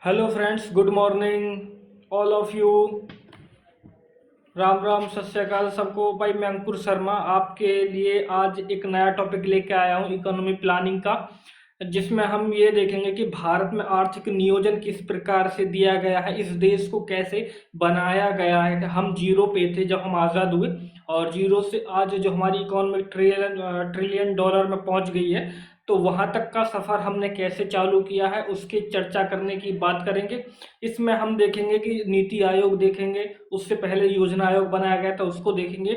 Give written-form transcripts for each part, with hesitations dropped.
Hello friends, good morning all of you. Ram Ram, सत श्री अकाल सबको। भाई मैं अंकुर शर्मा आपके लिए आज एक नया टॉपिक लेके आया हूँ इकोनॉमी प्लानिंग का, जिसमें हम ये देखेंगे कि भारत में आर्थिक नियोजन किस प्रकार से दिया गया है, इस देश को कैसे बनाया गया है। हम जीरो पे थे जब हम आज़ाद हुए और जीरो से आज जो हमारी इकोनॉमी ट्रिलियन ट्रिलियन डॉलर में पहुंच गई है, तो वहां तक का सफ़र हमने कैसे चालू किया है उसकी चर्चा करने की बात करेंगे। इसमें हम देखेंगे कि नीति आयोग देखेंगे, उससे पहले योजना आयोग बनाया गया था उसको देखेंगे,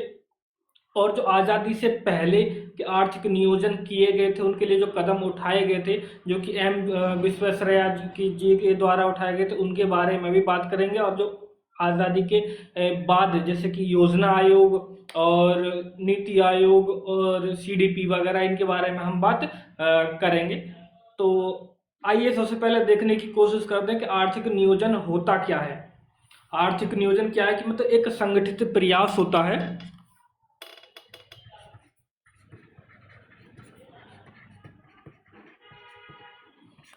और जो आज़ादी से पहले के आर्थिक नियोजन किए गए थे उनके लिए जो कदम उठाए गए थे, जो कि एम विश्वेश्वरैया जी के द्वारा उठाए गए थे, उनके बारे में भी बात करेंगे। और जो आज़ादी के बाद जैसे कि योजना आयोग और नीति आयोग और सीडीपी वगैरह, इनके बारे में हम बात करेंगे। तो आइए सबसे पहले देखने की कोशिश करते हैं कि आर्थिक नियोजन होता क्या है। आर्थिक नियोजन क्या है कि मतलब एक संगठित प्रयास होता है,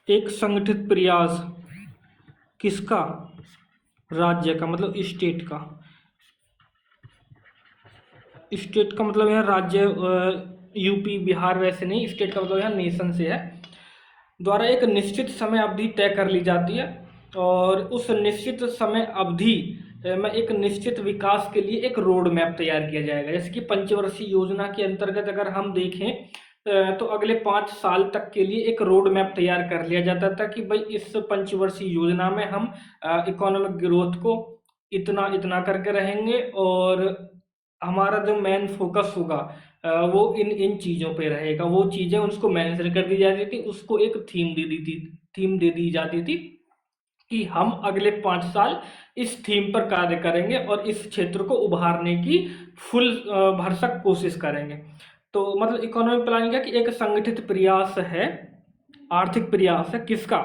एक संगठित प्रयास किसका, राज्य का, मतलब स्टेट का। स्टेट का मतलब यहाँ राज्य, यूपी बिहार वैसे नहीं, स्टेट का मतलब यहाँ नेशन से है, द्वारा एक निश्चित समय अवधि तय कर ली जाती है। और उस निश्चित समय अवधि में एक निश्चित विकास के लिए एक रोड मैप तैयार किया जाएगा। जैसे कि पंचवर्षीय योजना के अंतर्गत अगर हम देखें तो अगले 5 साल तक के लिए एक रोड मैप तैयार कर लिया जाता था कि भाई इस पंचवर्षीय योजना में हम इकोनॉमिक ग्रोथ को इतना इतना करके रहेंगे, और हमारा जो मेन फोकस होगा वो इन इन चीज़ों पे रहेगा। वो चीज़ें उसको मेंशन कर दी जाती थी, उसको एक थीम दे दी जाती थी कि हम अगले 5 साल इस थीम पर कार्य करेंगे और इस क्षेत्र को उभारने की फुल भरसक कोशिश करेंगे। तो मतलब इकोनॉमिक प्लानिंग का कि एक संगठित प्रयास है, आर्थिक प्रयास है किसका,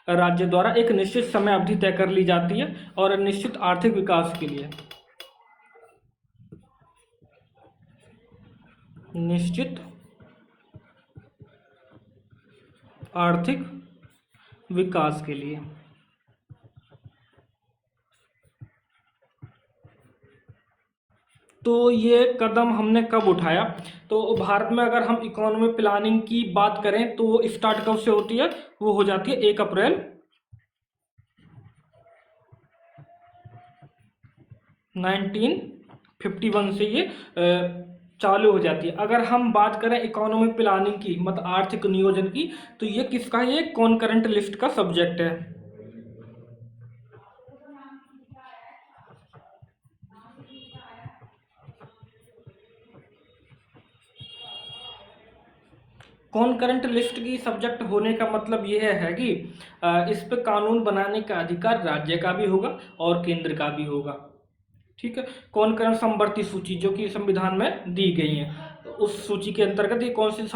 राज्य द्वारा एक निश्चित समय अवधि तय कर ली जाती है और निश्चित आर्थिक विकास के लिए, निश्चित आर्थिक विकास के लिए। तो ये कदम हमने कब उठाया, तो भारत में अगर हम इकोनॉमी प्लानिंग की बात करें तो वो स्टार्ट कब से होती है, वो हो जाती है 1 अप्रैल 1951 से ये चालू हो जाती है। अगर हम बात करें इकोनॉमी प्लानिंग की, मतलब आर्थिक नियोजन की, तो ये किसका है, ये कॉन्करेंट लिस्ट का सब्जेक्ट है। कॉन्करेंट लिस्ट की सब्जेक्ट होने का मतलब यह है कि इस पे कानून बनाने का अधिकार राज्य का भी होगा और केंद्र का भी होगा। ठीक है, कॉन्करेंट समवर्ती सूची जो कि संविधान में दी गई है, तो उस सूची के अंतर्गत ये कौन सी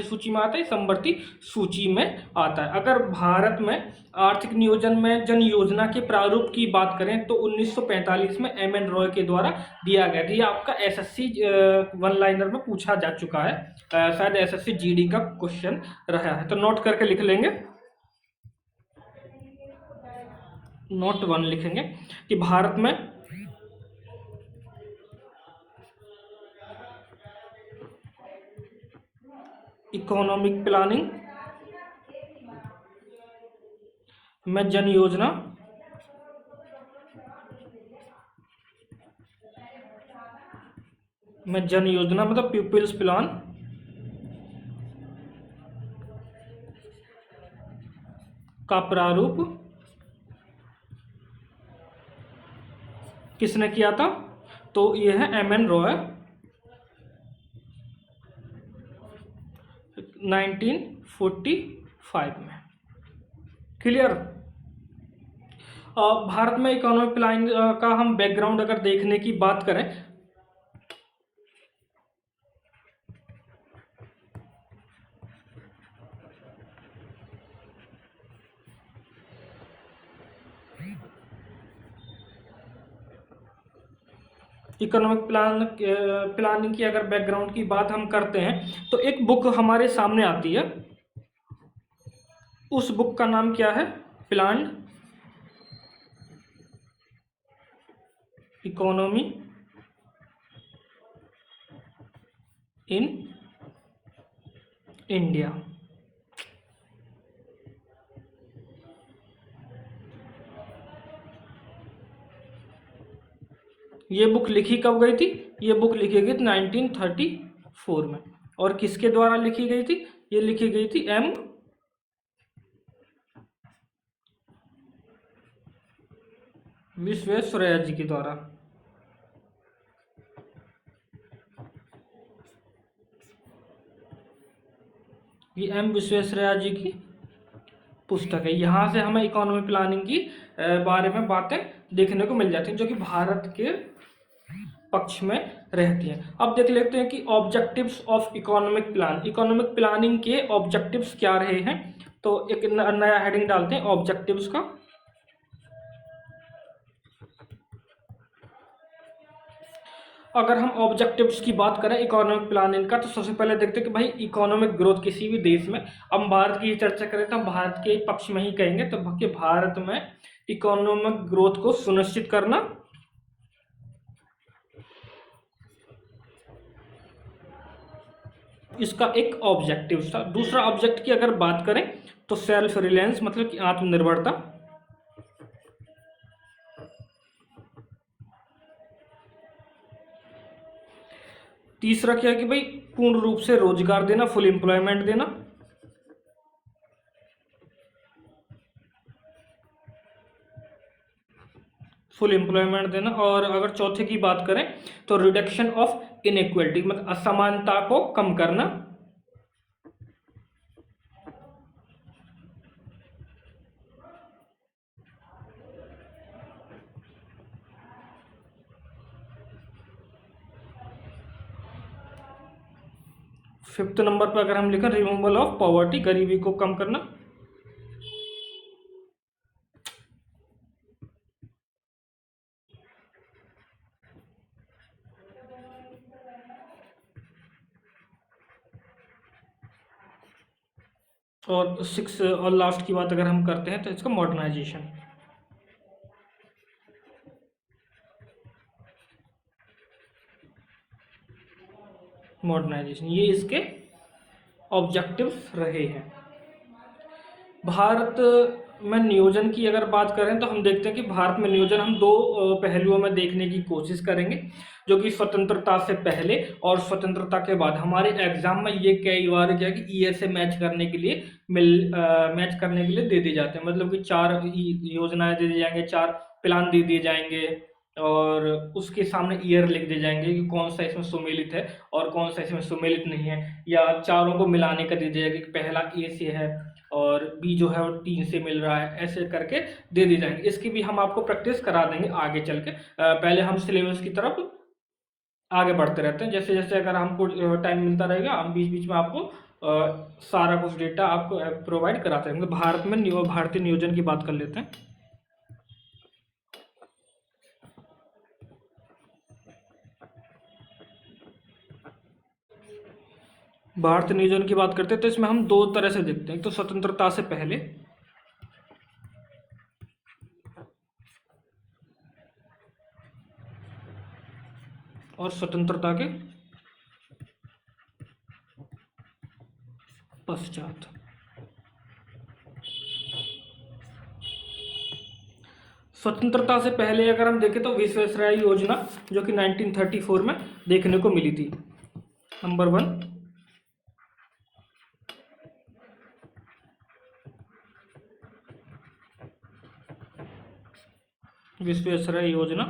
सूची में आता है, समवर्ती सूची में आता है। अगर भारत में आर्थिक नियोजन में जन योजना के प्रारूप की बात करें तो 1945 में एम एन रॉय के द्वारा दिया गया था। ये आपका एसएससी वन लाइनर में पूछा जा चुका है, शायद एसएससी जीडी का क्वेश्चन रहा है, तो नोट करके लिख लेंगे। नोट 1 लिखेंगे कि भारत में इकोनॉमिक प्लानिंग में जन योजना मतलब पीपल्स प्लान का प्रारूप किसने किया था, तो ये है एम एन रॉय 1945 में। क्लियर। भारत में इकोनॉमिक प्लानिंग का हम बैकग्राउंड अगर देखने की बात करें, इकोनॉमिक प्लानिंग की अगर बैकग्राउंड की बात हम करते हैं तो एक बुक हमारे सामने आती है, उस बुक का नाम क्या है, प्लान्ड इकोनॉमी इन इंडिया। ये बुक लिखी कब गई थी? ये बुक लिखी गई थी 1934 में। और किसके द्वारा लिखी गई थी? ये लिखी गई थी एम विश्वेश्वरैया जी के द्वारा। ये एम विश्वेश्वरैया जी की पुस्तक है। यहाँ से हमें इकोनॉमी प्लानिंग की बारे में बातें देखने को मिल जाती हैं जो कि भारत के पक्ष में रहती हैं। अब देख लेते हैं कि objectives of economic plan, economic planning के ऑब्जेक्टिव्स क्या रहे हैं। तो एक नया हेडिंग डालते हैं ऑब्जेक्टिव्स का। अगर हम ऑब्जेक्टिव्स की बात करें इकोनॉमिक प्लानिंग का, तो सबसे पहले देखते हैं कि भाई इकोनॉमिक ग्रोथ किसी भी देश में, हम भारत की चर्चा करें तो हम भारत के पक्ष में ही कहेंगे, तो कि भारत में इकोनॉमिक ग्रोथ को सुनिश्चित करना, इसका एक ऑब्जेक्टिव था। दूसरा ऑब्जेक्ट की अगर बात करें तो सेल्फ रिलायंस, मतलब कि आत्मनिर्भरता। तीसरा क्या है कि भाई पूर्ण रूप से रोजगार देना, फुल एम्प्लॉयमेंट देना। फुल एम्प्लॉयमेंट देना। और अगर चौथे की बात करें तो रिडक्शन ऑफ इनइक्वालिटी, मतलब असमानता को कम करना। फिफ्थ नंबर पर अगर हम लिखें रिमूवल ऑफ पॉवर्टी, गरीबी को कम करना। और सिक्स और लास्ट की बात अगर हम करते हैं तो इसका मॉडर्नाइजेशन। मॉडर्नाइजेशन ये इसके ऑब्जेक्टिव्स रहे हैं। भारत में नियोजन की अगर बात करें तो हम देखते हैं कि भारत में नियोजन हम दो पहलुओं में देखने की कोशिश करेंगे, जो कि स्वतंत्रता से पहले और स्वतंत्रता के बाद। हमारे एग्जाम में ये कई बार क्या कि ईयर से मैच करने के लिए मैच करने के लिए दे दिए जाते हैं, मतलब कि चार योजनाएं दे दी जाएंगे, चार प्लान दे दिए जाएंगे और उसके सामने ईयर लिख दिए जाएंगे कि कौन सा इसमें सुमेलित है और कौन सा इसमें सुमेलित नहीं है, या चारों को मिलाने का दे दिया जाएगा कि पहला ए से है और बी जो है वो 3 से मिल रहा है, ऐसे करके दे दी जाएंगे। इसकी भी हम आपको प्रैक्टिस करा देंगे आगे चल के। पहले हम सिलेबस की तरफ आगे बढ़ते रहते हैं, जैसे जैसे अगर हमको टाइम मिलता रहेगा हम बीच बीच में आपको सारा कुछ डेटा आपको प्रोवाइड कराते रहेंगे। भारत में भारतीय नियोजन की बात कर लेते हैं। भारतीय नियोजन की बात करते हैं तो इसमें हम दो तरह से देखते हैं, एक तो स्वतंत्रता से पहले और स्वतंत्रता के पश्चात। स्वतंत्रता से पहले अगर हम देखें तो विश्वेश्वरैया योजना जो कि 1934 में देखने को मिली थी। नंबर 1 विश्वेश्वरैया योजना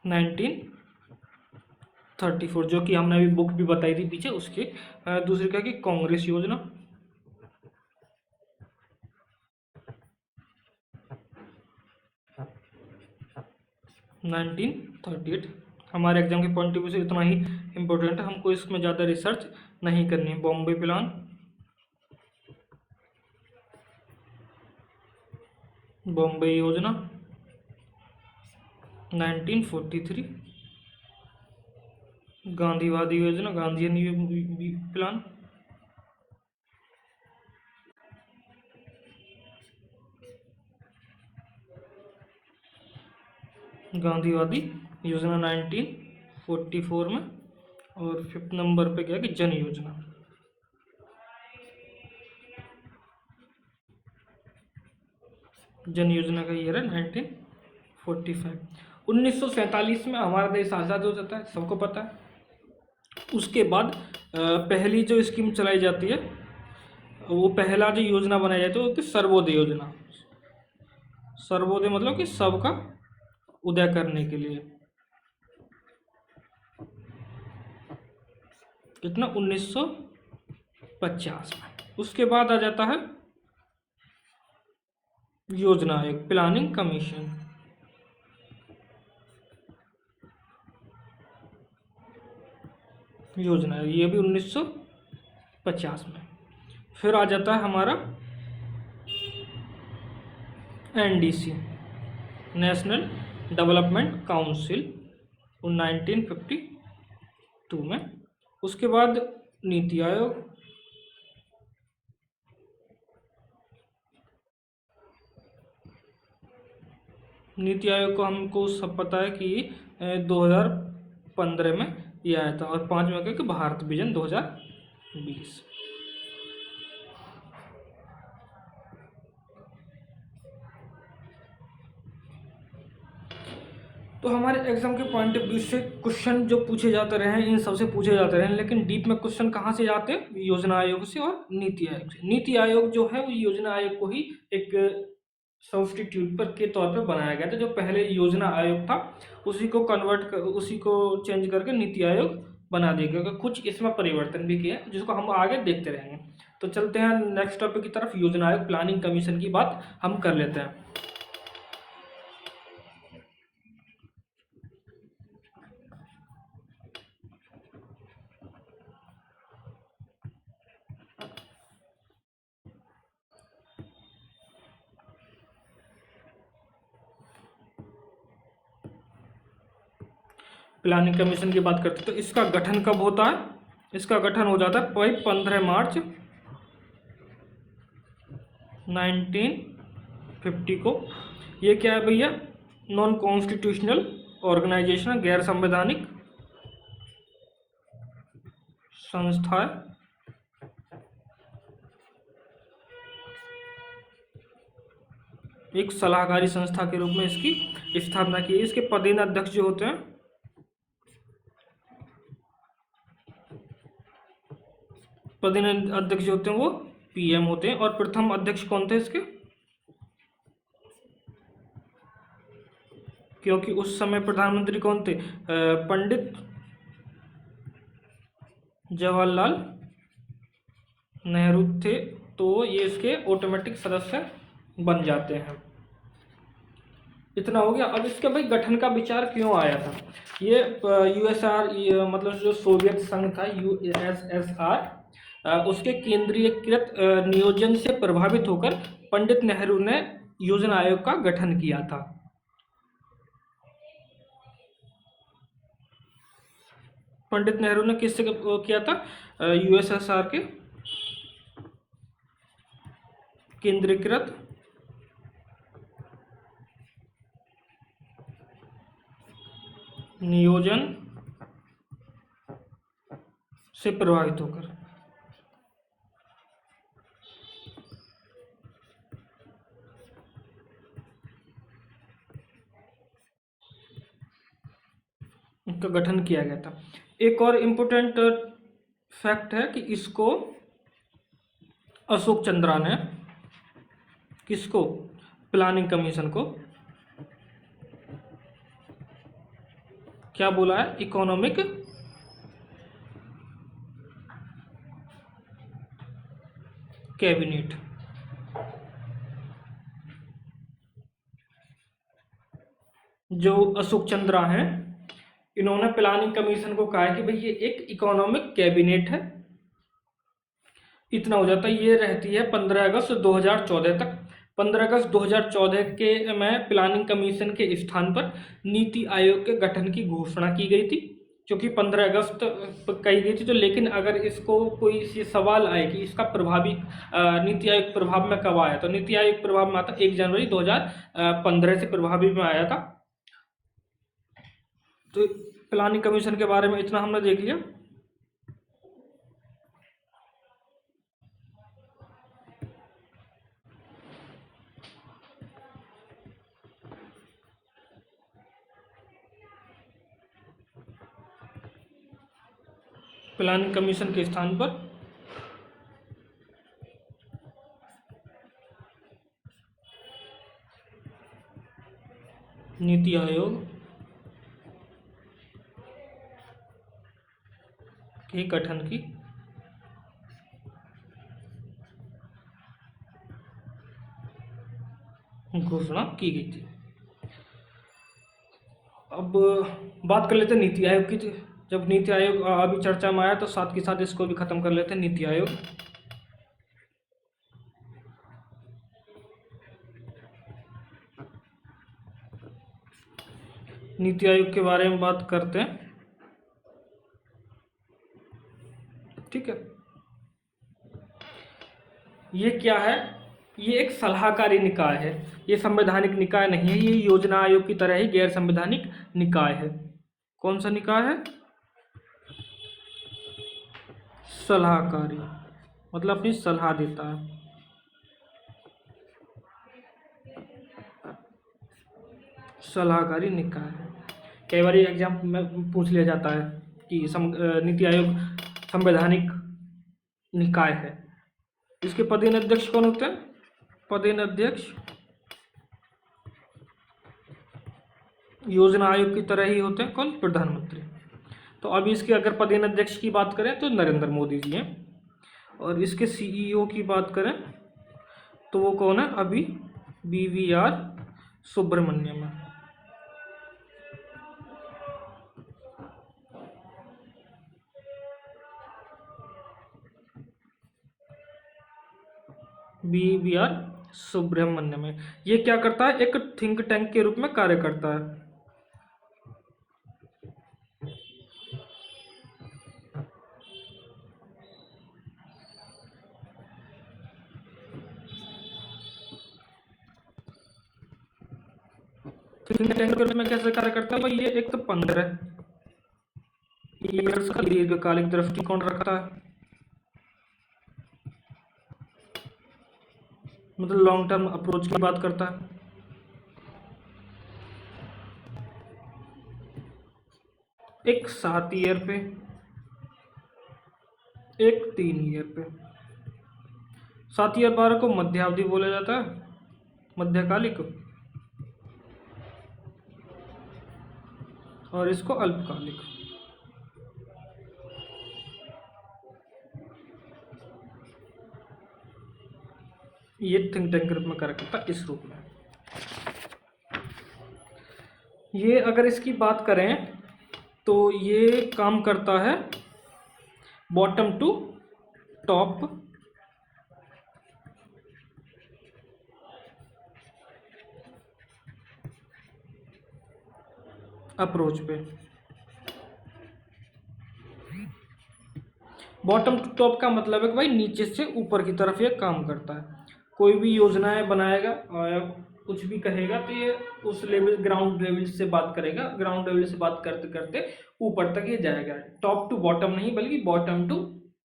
1934, जो कि हमने अभी बुक भी बताई थी पीछे उसके। दूसरी क्या कि कांग्रेस योजना 1938। हमारे एग्जाम के पॉइंट ऑफ व्यू से इतना ही इम्पोर्टेंट है, हमको इसमें ज़्यादा रिसर्च नहीं करनी है। बॉम्बे प्लान, बॉम्बे योजना 1943। गांधीवादी योजना, गांधीयन प्लान गांधीवादी योजना 1944 में। और 5th नंबर पे क्या कि जन योजना। जन योजना का ईयर है 1945। 1947 में हमारा देश आज़ाद हो जाता है, सबको पता है। उसके बाद पहली जो स्कीम चलाई जाती है, वो पहला जो योजना बनाई जाती है वो कि सर्वोदय योजना। सर्वोदय मतलब कि सबका उदय करने के लिए। कितना? 1950 में। उसके बाद आ जाता है योजना आयोग, प्लानिंग कमीशन। योजना, ये भी 1950 में। फिर आ जाता है हमारा एनडीसी, नेशनल डेवलपमेंट काउंसिल, 1952 में। उसके बाद नीति आयोग। नीति आयोग को हमको सब पता है कि 2015 में ये आया था। और 5 में कि भारत विजन 2020। तो हमारे एग्जाम के पॉइंट ऑफ व्यू से क्वेश्चन जो पूछे जाते रहे हैं, इन सबसे पूछे जाते रहे हैं, लेकिन डीप में क्वेश्चन कहाँ से जाते हैं? योजना आयोग से और नीति आयोग से। नीति आयोग जो है वो योजना आयोग को ही एक सब्स्टिट्यूट पर के तौर पर बनाया गया था। जो पहले योजना आयोग था उसी को उसी को चेंज करके नीति आयोग बना दिया गया। कुछ इसमें परिवर्तन भी किए जिसको हम आगे देखते रहेंगे। तो चलते हैं नेक्स्ट टॉपिक की तरफ। योजना आयोग, प्लानिंग कमीशन की बात हम कर लेते हैं। प्लानिंग कमीशन की बात करते हैं तो इसका गठन कब होता है? इसका गठन हो जाता है 15 मार्च 1950 को। ये क्या है भैया? नॉन कॉन्स्टिट्यूशनल ऑर्गेनाइजेशन, गैर संवैधानिक संस्था है। एक सलाहकारी संस्था के रूप में इसकी स्थापना की है। इसके पदेन अध्यक्ष जो होते हैं, पदेन अध्यक्ष जो होते हैं वो पीएम होते हैं। और प्रथम अध्यक्ष कौन थे इसके? क्योंकि उस समय प्रधानमंत्री कौन थे? पंडित जवाहरलाल नेहरू थे। तो ये इसके ऑटोमेटिक सदस्य बन जाते हैं। इतना हो गया। अब इसके भाई गठन का विचार क्यों आया था? ये यूएसआर, मतलब जो सोवियत संघ था यूएसएसआर, उसके केंद्रीयकृत नियोजन से प्रभावित होकर पंडित नेहरू ने योजना आयोग का गठन किया था। पंडित नेहरू ने किससे किया था? यूएसएसआर के केंद्रीकृत नियोजन से प्रभावित होकर। इनका गठन किया गया था। एक और इम्पोर्टेंट फैक्ट है कि इसको अशोक चंद्रा ने, किसको? प्लानिंग कमीशन को क्या बोला है? Economic cabinet. जो अशोक चंद्रा हैं, इन्होंने प्लानिंग कमीशन को कहा है कि भाई ये एक इकोनॉमिक कैबिनेट है। इतना हो जाता है। ये रहती है 15 अगस्त 2014 तक। 15 अगस्त 2014 के में प्लानिंग कमीशन के स्थान पर नीति आयोग के गठन की घोषणा की गई थी, जो कि 15 अगस्त कही गई थी। तो लेकिन अगर इसको कोई सी सवाल आए कि इसका प्रभावी नीति आयोग प्रभाव में कब आया, तो नीति आयोग प्रभाव में आता 1 जनवरी 2015 से प्रभावी में आया था। तो प्लानिंग कमीशन के बारे में इतना हमने देख लिया। प्लानिंग कमीशन के स्थान पर नीति आयोग के गठन की घोषणा की गई थी। अब बात कर लेते हैं नीति आयोग की। जब नीति आयोग अभी चर्चा में आया तो साथ के साथ इसको भी खत्म कर लेते हैं। नीति आयोग, नीति आयोग के बारे में बात करते हैं। ठीक है, ये क्या है? ये एक सलाहकारी निकाय है, ये संवैधानिक निकाय नहीं है। ये योजना आयोग की तरह ही गैर संवैधानिक निकाय है। कौन सा निकाय है? सलाहकारी, मतलब अपनी सलाह देता है। सलाहकारी निकाय है। कई बार एग्जाम में पूछ लिया जाता है कि नीति आयोग संवैधानिक निकाय है। इसके पदेन अध्यक्ष कौन होते हैं? पदेन अध्यक्ष योजना आयोग की तरह ही होते हैं। कौन? प्रधानमंत्री। तो अभी इसके अगर पदेन अध्यक्ष की बात करें तो नरेंद्र मोदी जी हैं, और इसके सीईओ की बात करें तो वो कौन है? अभी BVR सुब्रमण्यम है। BVR सुब्रमण्यम है। ये क्या करता है? एक थिंक टैंक के रूप में कार्य करता है। थिंक टैंक के रूप में कैसे कार्य करता है भाई? ये एक तो 15 ईयर्स का दीर्घकालिक दृष्टिकोण रखता है, मतलब लॉन्ग टर्म अप्रोच की बात करता है। एक 7 ईयर पे, एक 3 ईयर पे। 7 ईयर 12 को मध्यावधि बोला जाता है, मध्यकालिक, और इसको अल्पकालिक। ये थिंक टैंक के रूप में कार्य करता है इस रूप में। ये अगर इसकी बात करें तो ये काम करता है बॉटम टू टॉप अप्रोच पे। बॉटम टू टॉप का मतलब है कि भाई नीचे से ऊपर की तरफ ये काम करता है। कोई भी योजनाएं बनाएगा और कुछ भी कहेगा तो ये उस लेवल, ग्राउंड लेवल से बात करेगा। ग्राउंड लेवल से बात करते करते ऊपर तक ये जाएगा। टॉप टू बॉटम नहीं, बल्कि बॉटम टू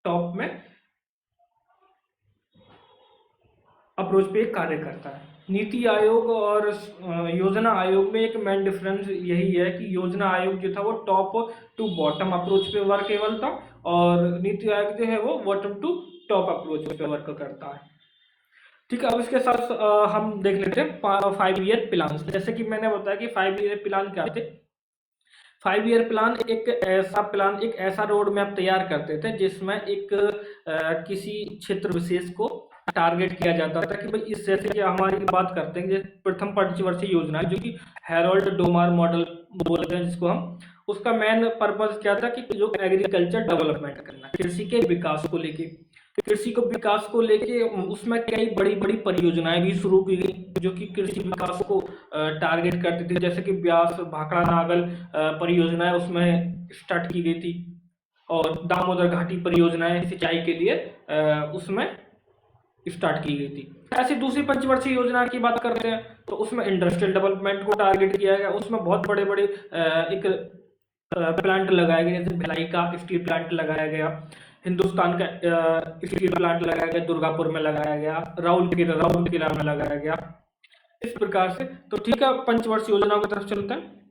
टॉप में अप्रोच पे कार्य करता है। नीति आयोग और योजना आयोग में एक मेन डिफरेंस यही है कि योजना आयोग जो था वो टॉप टू बॉटम अप्रोच पे वर्क केवल था, और नीति आयोग जो है वो बॉटम टू टॉप अप्रोच पे वर्क करता है। ठीक है, अब इसके साथ हम देख लेते हैं 5 ईयर प्लान। जैसे कि मैंने बताया कि 5 ईयर प्लान क्या थे। 5 ईयर प्लान एक ऐसा रोड मैप तैयार करते थे जिसमें एक किसी क्षेत्र विशेष को टारगेट किया जाता था कि भाई इस, जैसे कि हमारी बात करते हैं प्रथम पंचवर्षीय योजना जो कि हैरोल्ड डोमार मॉडल बोलते हैं जिसको हम, उसका मेन पर्पस क्या था कि जो एग्रीकल्चर डेवलपमेंट करना, कृषि के विकास को लेके, कृषि को विकास को लेके उसमें कई बड़ी बड़ी परियोजनाएं भी शुरू की गई जो कि कृषि विकास को टारगेट करती थी। जैसे कि ब्यास भाखड़ा नागल परियोजनाएं उसमें स्टार्ट की गई थी, और दामोदर घाटी परियोजनाएं सिंचाई के लिए उसमें स्टार्ट की गई थी। ऐसी दूसरी पंचवर्षीय योजना की बात करते हैं तो उसमें इंडस्ट्रियल डेवलपमेंट को टारगेट किया गया। उसमें बहुत बड़े बड़े एक प्लांट लगाए गए, जैसे भिलाई का स्टील प्लांट लगाया गया, हिंदुस्तान का स्टील प्लांट लगाया गया, दुर्गापुर में लगाया गया, राउरकेला में लगाया गया, इस प्रकार से। तो ठीक है, पंचवर्ष योजनाओं की तरफ चलते हैं।